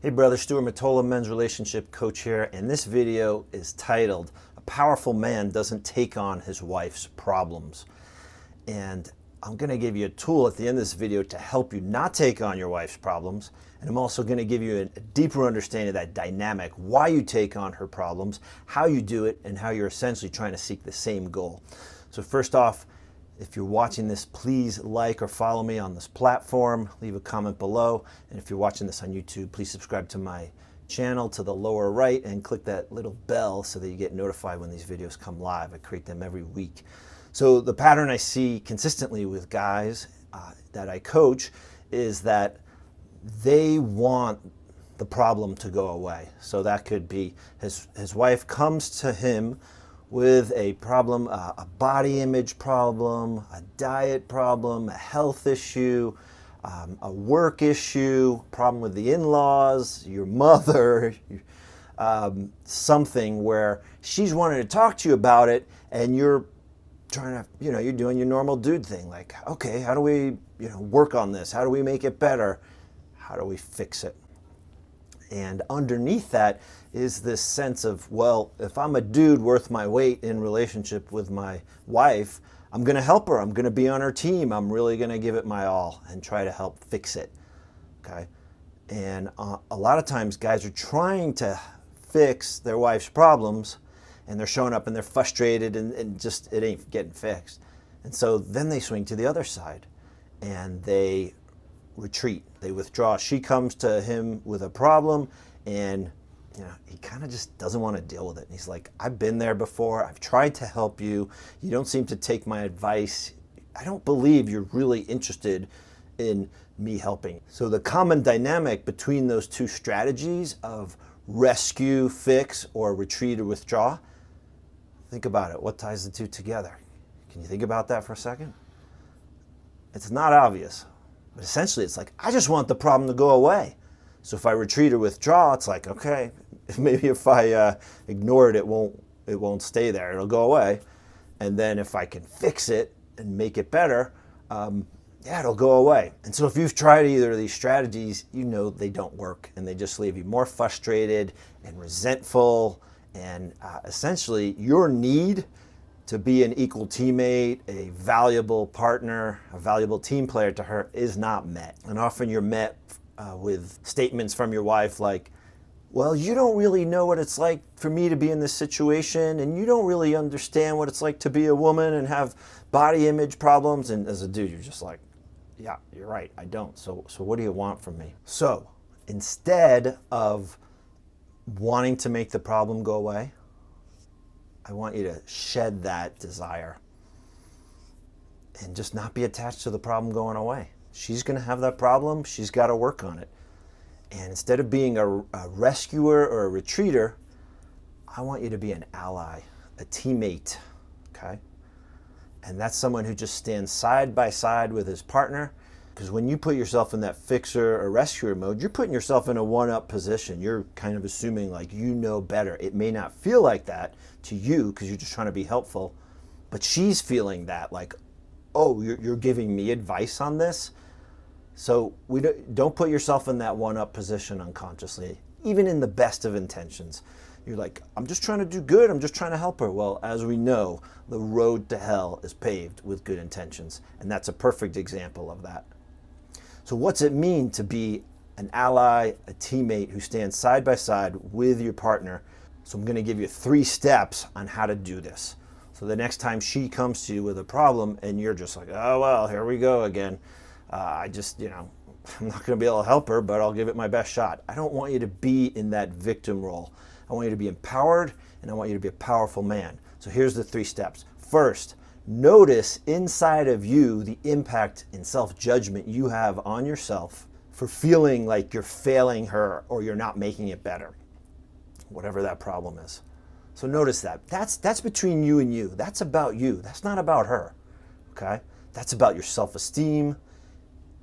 Hey brother, Stuart Matola, men's relationship coach here, and this video is titled, "A Powerful Man Doesn't Take on His Wife's Problems." And I'm going to give you a tool at the end of this video to help you not take on your wife's problems, and I'm also going to give you a deeper understanding of that dynamic, why you take on her problems, how you do it, and how you're essentially trying to seek the same goal. So first off, if you're watching this, please like or follow me on this platform. Leave a comment below. And if you're watching this on YouTube, please subscribe to my channel to the lower right and click that little bell so that you get notified when these videos come live. I create them every week. So the pattern I see consistently with guys that I coach is that they want the problem to go away. So that could be his wife comes to him with a problem, a body image problem, a diet problem, a health issue, a work issue, problem with the in-laws, your mother, something where she's wanting to talk to you about it, and you're trying to, you're doing your normal dude thing, like, okay, how do we, work on this? How do we make it better? How do we fix it? And underneath that is this sense of, well, if I'm a dude worth my weight in relationship with my wife, I'm going to help her. I'm going to be on her team. I'm really going to give it my all and try to help fix it. Okay. And a lot of times guys are trying to fix their wife's problems, and they're showing up and they're frustrated and just it ain't getting fixed. And so then they swing to the other side and they retreat, they withdraw. She comes to him with a problem, and he kind of just doesn't want to deal with it. And he's like, I've been there before. I've tried to help you. You don't seem to take my advice. I don't believe you're really interested in me helping. So the common dynamic between those two strategies of rescue, fix, or retreat or withdraw, think about it. What ties the two together? Can you think about that for a second? It's not obvious. But essentially, it's like, I just want the problem to go away. So if I retreat or withdraw, it's like, okay, maybe if I ignore it, it won't stay there. It'll go away. And then if I can fix it and make it better, it'll go away. And so if you've tried either of these strategies, they don't work, and they just leave you more frustrated and resentful. And essentially, your need to be an equal teammate, a valuable partner, a valuable team player to her is not met. And often you're met with statements from your wife like, well, you don't really know what it's like for me to be in this situation, and you don't really understand what it's like to be a woman and have body image problems. And as a dude, you're just like, yeah, you're right, I don't. So what do you want from me? So instead of wanting to make the problem go away, I want you to shed that desire and just not be attached to the problem going away. She's going to have that problem. She's got to work on it. And instead of being a rescuer or a retreater, I want you to be an ally, a teammate, okay? And that's someone who just stands side by side with his partner. Because when you put yourself in that fixer or rescuer mode, you're putting yourself in a one-up position. You're kind of assuming like you know better. It may not feel like that to you because you're just trying to be helpful, but she's feeling that like, oh, you're giving me advice on this. So don't put yourself in that one-up position unconsciously, even in the best of intentions. You're like, I'm just trying to do good. I'm just trying to help her. Well, as we know, the road to hell is paved with good intentions, and that's a perfect example of that. So what's it mean to be an ally, a teammate who stands side by side with your partner? So I'm going to give you 3 steps on how to do this. So the next time she comes to you with a problem and you're just like, oh, well, here we go again. I'm not going to be able to help her, but I'll give it my best shot. I don't want you to be in that victim role. I want you to be empowered, and I want you to be a powerful man. So here's the 3 steps. First, notice inside of you the impact and self-judgment you have on yourself for feeling like you're failing her or you're not making it better, whatever that problem is. So notice that. That's between you and you. That's about you. That's not about her, okay? That's about your self-esteem,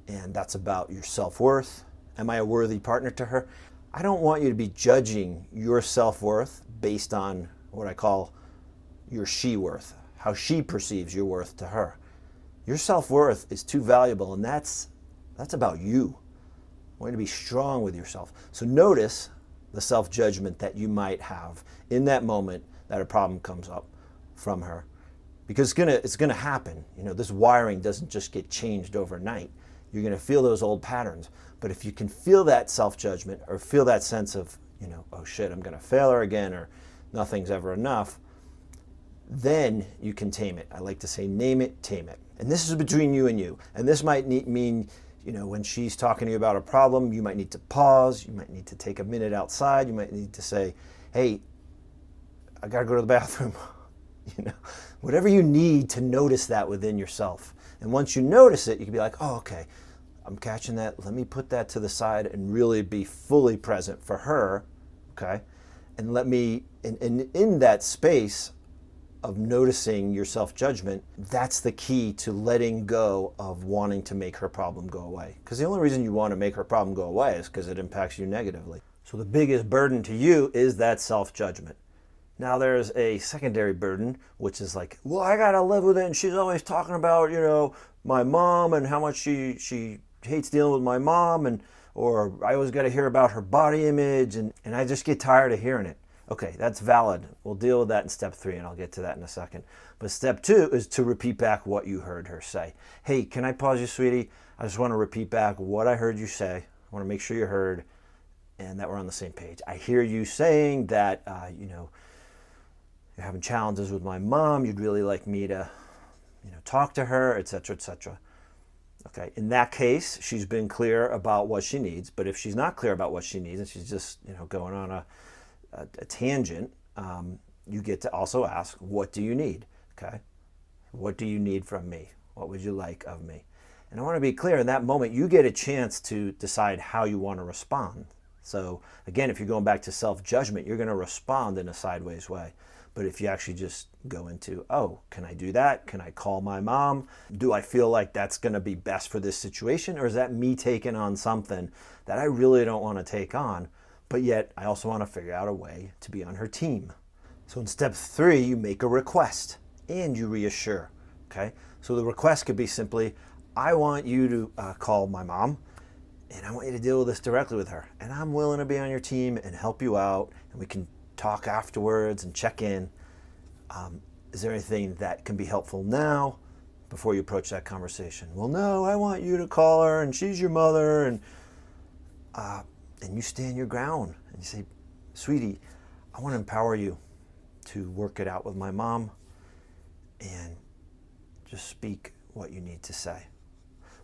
and that's about your self-worth. Am I a worthy partner to her? I don't want you to be judging your self-worth based on what I call your she-worth, how she perceives your worth to her. Your self-worth is too valuable, and that's about you. I want you to be strong with yourself. So notice the self-judgment that you might have in that moment that a problem comes up from her. Because it's gonna happen. You know, this wiring doesn't just get changed overnight. You're gonna feel those old patterns. But if you can feel that self-judgment or feel that sense of, you know, oh shit, I'm gonna fail her again, or nothing's ever enough, then you can tame it. I like to say name it, tame it. And this is between you and you. And this might mean, you know, when she's talking to you about a problem, you might need to pause, you might need to take a minute outside, you might need to say, hey, I gotta go to the bathroom. You know, whatever you need to notice that within yourself. And once you notice it, you can be like, oh, okay, I'm catching that. Let me put that to the side and really be fully present for her, okay? And let me, in that space of noticing your self-judgment, that's the key to letting go of wanting to make her problem go away. Because the only reason you want to make her problem go away is because it impacts you negatively. So the biggest burden to you is that self-judgment. Now there's a secondary burden, which is like, well, I gotta live with it, and she's always talking about, you know, my mom and how much she hates dealing with my mom, or I always gotta hear about her body image, and I just get tired of hearing it. Okay, that's valid. We'll deal with that in step 3, and I'll get to that in a second. But step 2 is to repeat back what you heard her say. Hey, can I pause you, sweetie? I just want to repeat back what I heard you say. I want to make sure you heard and that we're on the same page. I hear you saying that, you know, you're having challenges with my mom. You'd really like me to, you know, talk to her, etc., etc. Okay, in that case, she's been clear about what she needs. But if she's not clear about what she needs and she's just, you know, going on a tangent, you get to also ask, what do you need? Okay, what do you need from me? What would you like of me? And I want to be clear, in that moment, you get a chance to decide how you want to respond. So again, if you're going back to self-judgment, you're going to respond in a sideways way. But if you actually just go into, oh, can I do that? Can I call my mom? Do I feel like that's going to be best for this situation? Or is that me taking on something that I really don't want to take on? But yet I also want to figure out a way to be on her team. So in step 3, you make a request and you reassure, okay? So the request could be simply, I want you to call my mom, and I want you to deal with this directly with her. And I'm willing to be on your team and help you out, and we can talk afterwards and check in. Is there anything that can be helpful now before you approach that conversation? Well, no, I want you to call her, and she's your mother, and you stand your ground and you say, sweetie, I want to empower you to work it out with my mom, and just speak what you need to say.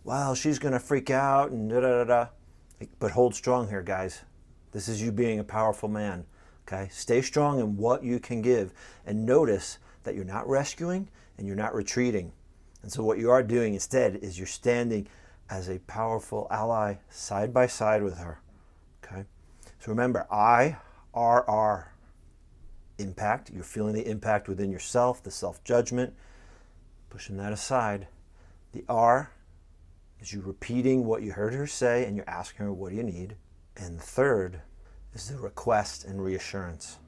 Well, she's going to freak out and da-da-da-da. But hold strong here, guys. This is you being a powerful man, okay? Stay strong in what you can give, and notice that you're not rescuing and you're not retreating. And so what you are doing instead is you're standing as a powerful ally side by side with her, okay? So remember, I-R-R, impact. You're feeling the impact within yourself, the self-judgment, pushing that aside. The R is you repeating what you heard her say and you're asking her, what do you need? And the third is the request and reassurance.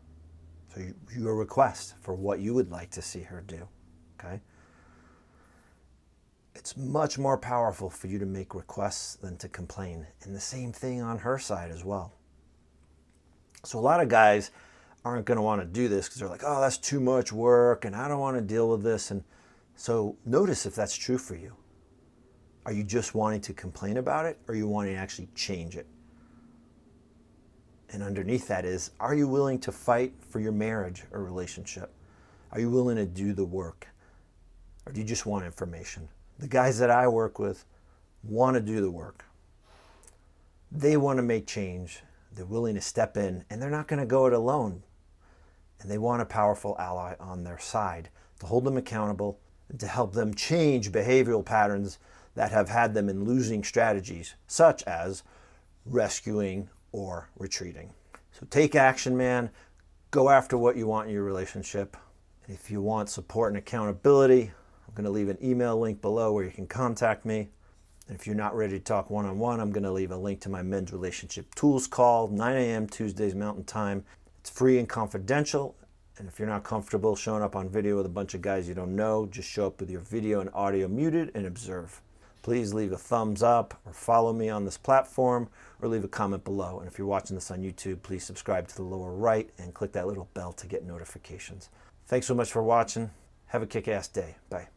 So your request for what you would like to see her do, okay? It's much more powerful for you to make requests than to complain. And the same thing on her side as well. So a lot of guys aren't going to want to do this because they're like, oh, that's too much work and I don't want to deal with this. And so notice if that's true for you. Are you just wanting to complain about it, or are you wanting to actually change it? And underneath that is, are you willing to fight for your marriage or relationship? Are you willing to do the work? Or do you just want information? The guys that I work with want to do the work. They want to make change. They're willing to step in, and they're not going to go it alone. And they want a powerful ally on their side to hold them accountable and to help them change behavioral patterns that have had them in losing strategies, such as rescuing or retreating. So take action, man. Go after what you want in your relationship. And if you want support and accountability, I'm going to leave an email link below where you can contact me. And if you're not ready to talk one-on-one, I'm going to leave a link to my men's relationship tools call, 9 a.m. Tuesdays Mountain Time. It's free and confidential. And if you're not comfortable showing up on video with a bunch of guys you don't know, just show up with your video and audio muted and observe. please leave a thumbs up or follow me on this platform or leave a comment below. And if you're watching this on YouTube, please subscribe to the lower right and click that little bell to get notifications. Thanks so much for watching. Have a kick-ass day. Bye.